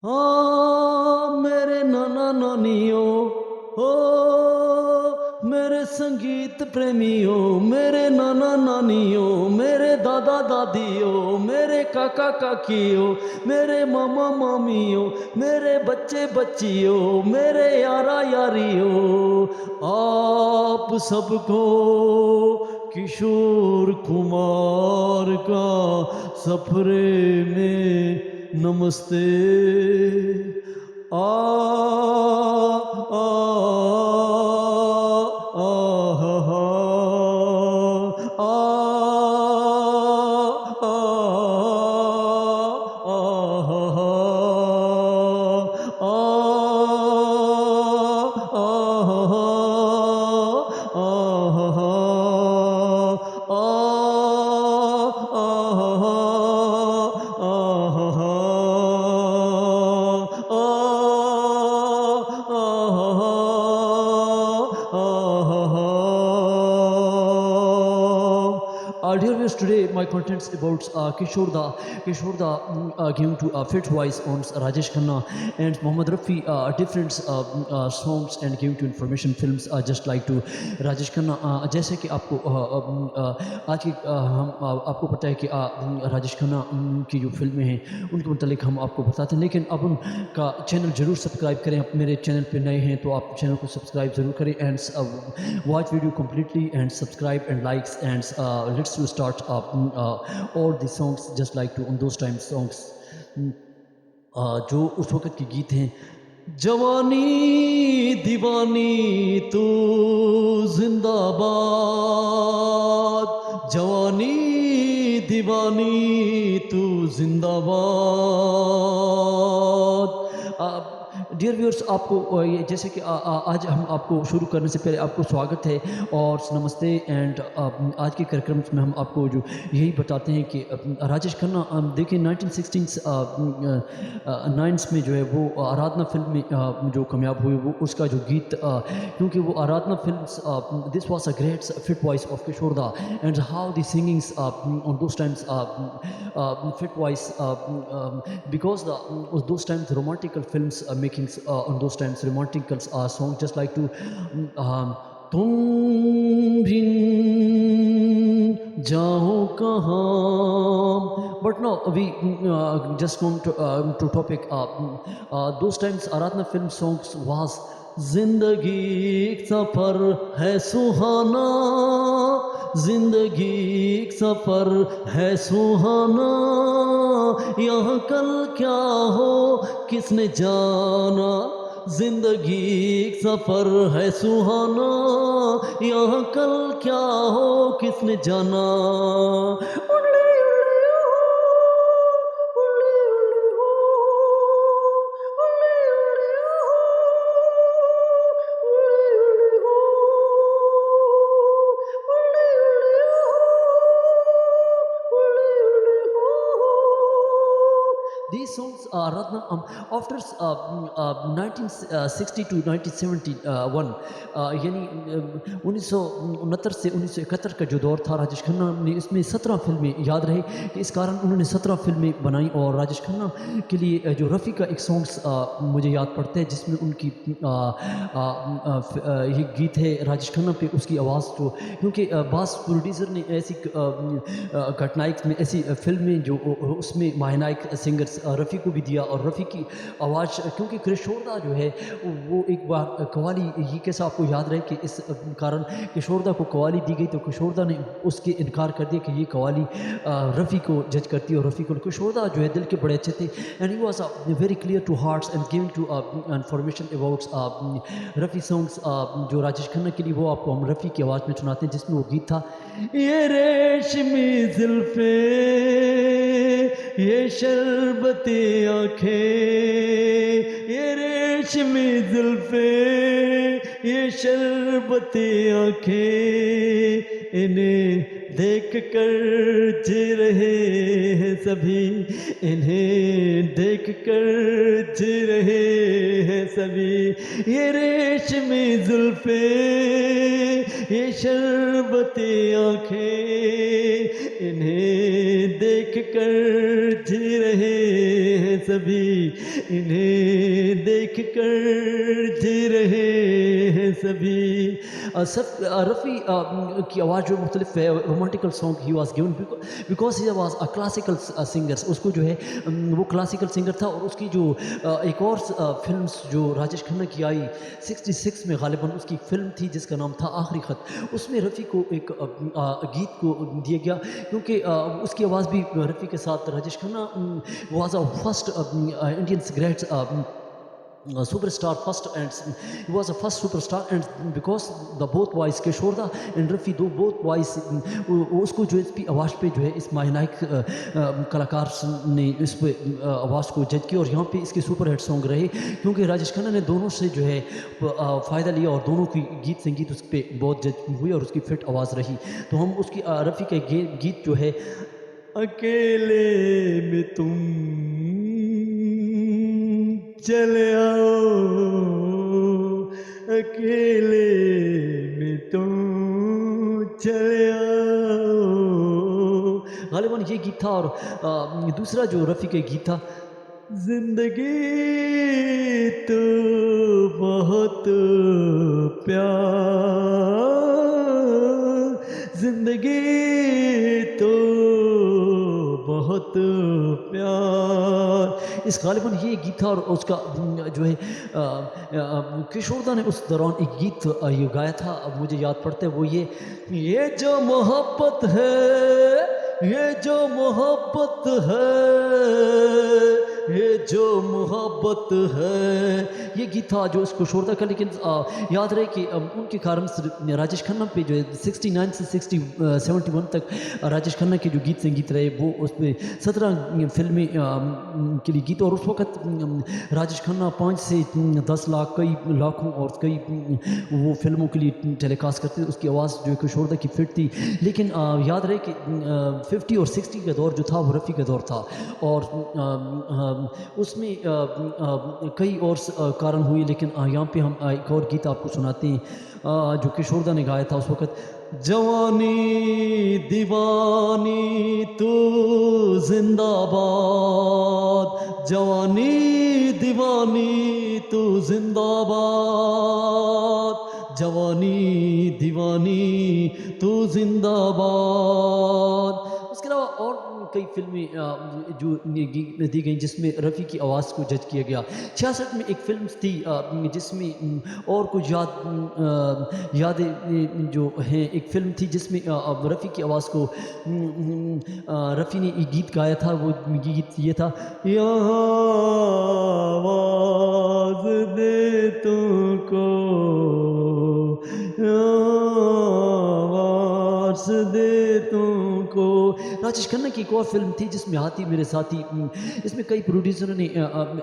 मेरे नाना नानियों, ओ मेरे संगीत प्रेमियों, मेरे नाना नानियों, मेरे दादा दादियों, मेरे काका काकियों, मेरे मामा मामियों, मेरे बच्चे बच्चियों, मेरे यारा यारियों, आप सबको किशोर कुमार का सफरे में नमस्ते। आ आ आ हा हा आ आ आ हा हा आ आ हा हा Dear viewers, today my contents about Kishore giving to fit voice on Rajesh Khanna and Mohammad Rafi different songs and giving to information films just like to Rajesh Khanna जैसे कि आपको आज की हम आपको पता है कि राजेश खन्ना की जो फिल्में हैं उनके मुतालिक हम आपको बताते हैं, लेकिन अब उनका चैनल ज़रूर सब्सक्राइब करें। आप मेरे चैनल पे नए हैं तो आप चैनल को सब्सक्राइब ज़रूर करें and watch video completely and subscribe and likes and let's to start all the songs just like to on those time songs जो उस वक्त के गीत हैं। जवानी दीवानी तू जिंदाबाद, जवानी दीवानी तू जिंदाबाद। डियर व्यूअर्स, आपको ये जैसे कि आज हम आपको शुरू करने से पहले आपको स्वागत है और नमस्ते एंड आज के कार्यक्रम में हम आपको जो यही बताते हैं कि राजेश खन्ना देखिए 1969 में जो है वो आराधना फिल्म में जो कामयाब हुए वो उसका जो गीत क्योंकि वो Aradhana film this was a great fit voice of Kishore da and how the singings on those times fit voice because those times romantical films making on those times romantical songs just like to तुम भी जाओ कहाँ, but now we just come to topic those times Aradhana film songs was जिंदगी सफर है सुहाना, जिंदगी सफर है सुहाना, यहाँ कल क्या हो किसने जाना, जिंदगी सफर है सुहाना, यहाँ कल क्या हो किसने जाना। These songs are after 1960 to 1971 यानी 1969 से 1971 का जो दौर था, राजेश खन्ना ने इसमें 17 फिल्में याद रहे कि इस कारण उन्होंने 17 फिल्में बनाई। और राजेश खन्ना के लिए जो रफ़ी का एक सॉन्ग्स मुझे याद पड़ता है जिसमें उनकी ये गीत है राजेश खन्ना पे उसकी आवाज़ जो, क्योंकि बास प्रोड्यूसर ने ऐसी घटनाएं में ऐसी फिल्में जो उसमें महानायक सिंगर्स रफ़ी को भी दिया और रफ़ी की आवाज़, क्योंकि किशोरदा जो है वो एक बार कव्वाली, ये कैसा आपको याद रहे कि इस कारण किशोरदा को कव्वाली दी गई तो किशोरदा ने उसके इनकार कर दिया कि ये कव्वाली रफ़ी को जज करती है। और रफ़ी को किशोरदा जो है दिल के बड़े अच्छे थे and he was very clear to hearts and giving to information about Rafi songs जो राजेश खन्ना के लिए वो आपको हम रफ़ी की आवाज़ में सुनाते हैं, जिसमें वो गीत था ये रेशमी जुल्फे ये शरबती आँखें, ये रेशमी जुल्फे ये शरबती आँखें, इन्हें देख कर जी रहे हैं सभी, इन्हें देख कर जी रहे हैं सभी, ये रेशमी जुल्फे ये शरबती आँखें, इन्हें देख कर जी रहे हैं सभी। सभी, इन्हें देख कर जी रहे हैं सभी। रफ़ी की आवाज़ जो मुख्तलिफ है, romantical song he was given because he was a classical singer. उसको जो है वो क्लासिकल सिंगर था। और उसकी जो एक और फिल्म्स जो राजेश खन्ना की आई 66 में गालिबन, उसकी फिल्म थी जिसका नाम था आखिरी ख़त। उसमें रफ़ी को एक गीत को दिया गया क्योंकि उसकी आवाज़ भी रफ़ी के साथ Rajesh Khanna was a first Indian great superstar first, and he was a first superstar, and because the both boys Kishore and Rafi दो both boys उसको जो इसकी आवाज़ पे जो है इस मायनाइक कलाकार ने इस पे आवाज़ को जज किया और यहाँ पे इसके सुपर हिट सॉन्ग रहे क्योंकि राजेश खन्ना ने दोनों से जो है फ़ायदा लिया और दोनों की गीत संगीत उस पर बहुत जज हुई और उसकी फिट आवाज़ रही। तो हम उसकी रफ़ी का गीत जो है अकेले में तुम चले आओ, अकेले में तुम चले आओ, गालिबन ये गीत था। और दूसरा जो रफ़ी का गीत था, जिंदगी तो बहुत प्यार, जिंदगी तो बहुत प्यार, इस गालिबन ये गीत था। और उसका जो है किशोरदा ने उस दौरान एक गीत ये गाया था, अब मुझे याद पड़ता है वो ये जो मोहब्बत है, ये जो मोहब्बत है, ये जो मोहब्बत है, ये गीत था जो उसको किशोरदा का। लेकिन याद रहे कि उनके कारण राजेश खन्ना पे जो है 69 से 71 तक राजेश खन्ना के जो गीत संगीत रहे वो उसमें 17 फिल्में के लिए गीत। और उस वक़्त राजेश खन्ना 5 से 10 लाख कई लाखों और कई वो फिल्मों के लिए टेलीकास्ट करते थे। उसकी आवाज़ जो किशोरदा की फिट थी। लेकिन याद रहे कि 50 और 60 का दौर जो था वो रफ़ी का दौर था और उसमें कई और कारण हुए। लेकिन यहाँ पे हम एक और गीत आपको सुनाते हैं जो किशोरदा ने गाया था उस वक़्त। जवानी दीवानी तू जिंदाबाद, जवानी दीवानी तू जिंदाबाद, जवानी दीवानी तू जिंदाबाद। उसके अलावा और कई फिल्में जो दी गई जिसमें रफ़ी की आवाज़ को जज किया गया। 66 में एक फ़िल्म थी जिसमें और कुछ यादें जो हैं, एक फ़िल्म थी जिसमें रफ़ी की आवाज़ को रफ़ी ने एक गीत गाया था। वो गीत ये था, यहाँ आवाज़ दे तुमको, आवाज़ दे तुमको। राजेश खन्ना की एक और फिल्म थी जिसमें हाथी मेरे साथी, इसमें कई प्रोड्यूसरों ने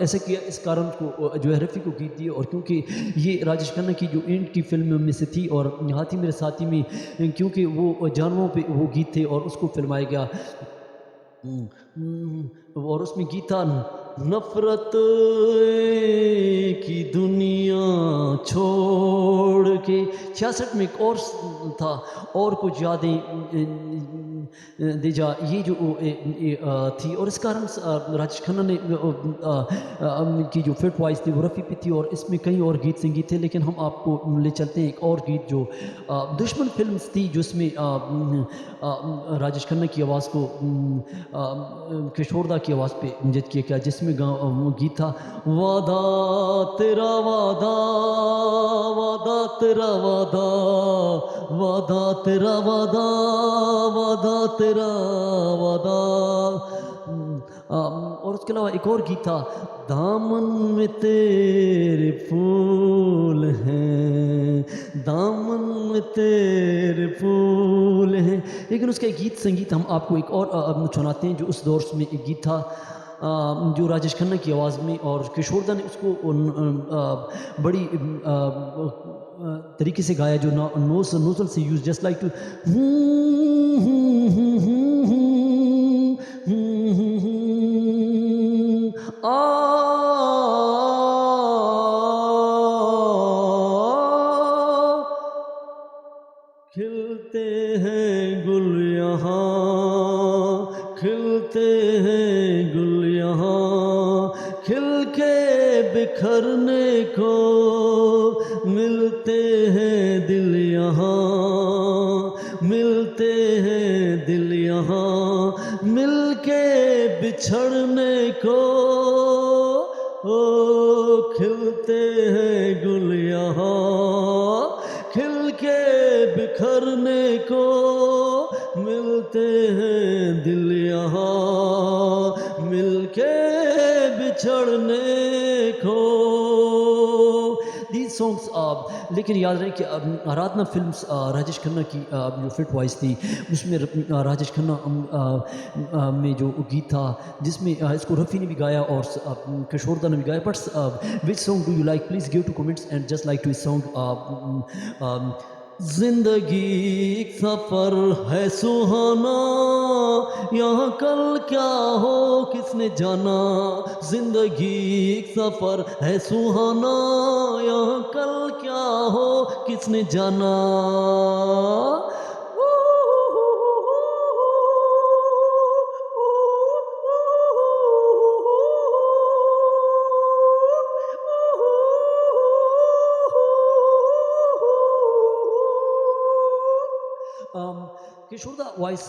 ऐसा किया इस कारण को जो है रफ़ी को गीत दिए। और क्योंकि ये राजेश खन्ना की जो एंड की फिल्म में से थी और हाथी मेरे साथी में क्योंकि वो जानवरों पे वो गीत थे और उसको फिल्माया गया। और उसमें गीत था, नफरत की दुनिया छोड़ के। 66 में एक और था, और कुछ यादें दे जा, ये जो थी। और इस कारण राजेश खन्ना ने की जो फिट वॉइस थी वो रफ़ी पे थी। और इसमें कई और गीत संगीत थे। लेकिन हम आपको ले चलते हैं एक और गीत जो दुश्मन फिल्म थी जिसमें राजेश खन्ना की आवाज़ को किशोरदा की आवाज़ पे जज किया गया, जिसमें वो गीत था, वादा तेरा वादा, वादा तेरा वादा, वादा तेरा वादा, वादा तेरा वादा। और उसके अलावा एक और गीत था, दामन में तेरे फूल हैं, दामन में तेरे फूल हैं। लेकिन उसका एक गीत संगीत हम आपको एक और सुनाते हैं जो उस दौर में एक गीत था जो राजेश खन्ना की आवाज़ में, और किशोरदा ने उसको बड़ी तरीके से गाया जो नोजल से यूज, जस्ट लाइक टू खिलते हैं गुल यहाँ, खिलते हैं गुल यहाँ, बिखरने को मिलते हैं दिल यहाँ, मिलते हैं दिल यहाँ, मिलके बिछड़ने को ओ खिलते हैं गुल यहाँ, खिल के बिखरने को मिलते हैं दिल यहाँ, मिलके बिछड़ने को। These songs लेकिन याद रहे कि आराधना फिल्म्स राजेश खन्ना की जो फिट वॉइस थी उसमें राजेश खन्ना में जो गीत था जिसमें इसको रफ़ी ने भी गाया और किशोरदा ने भी गाया। But which song do you like? Please give to comments and just like to इस सॉन्ग। जिंदगी एक सफर है सुहाना, यहाँ कल क्या हो किसने जाना। जिंदगी एक सफर है सुहाना, यहाँ कल क्या हो किसने जाना। Kishore da voice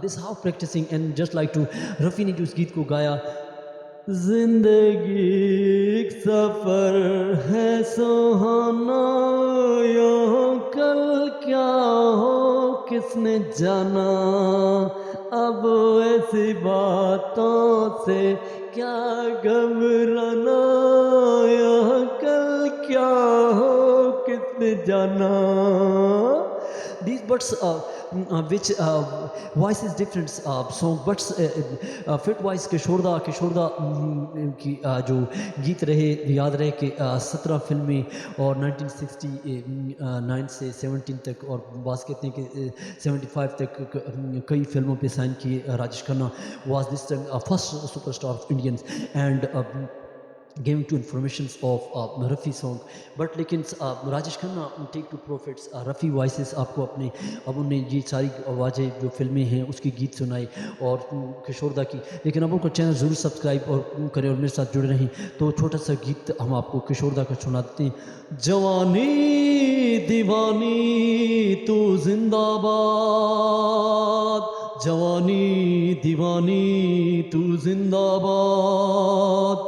this how practicing and just like to Rafi ने जो इस गीत को गाया। जिंदगी एक सफर है सुहाना, यहाँ कल क्या हो किसने जाना। अब ऐसी बातों से क्या घबराना, यहाँ कल क्या हो किसने जाना। These buts which voice is different song buts fit voice किशोरदा की जो गीत रहे याद रहे कि 17 फिल्में और 1969 से 17 तक और बात कहते हैं कि 75 तक कई फिल्मों पे साइन किए। Rajesh Khanna was this time first superstar of Indians and giving to informations of Rafi song। But लेकिन Rajesh Khanna take to profits Rafi voices आपको अपने अब उन्हें ये सारी आवाज़ें जो फिल्में हैं उसके गीत सुनाए और किशोरदा की। लेकिन अब उनका चैनल ज़रूर सब्सक्राइब और करें और मेरे साथ जुड़े रहें। तो छोटा सा गीत हम आपको किशोरदा का सुनाते हैं। जवानी दीवानी तू जिंदाबाद, जवानी दीवानी तू जिंदाबाद,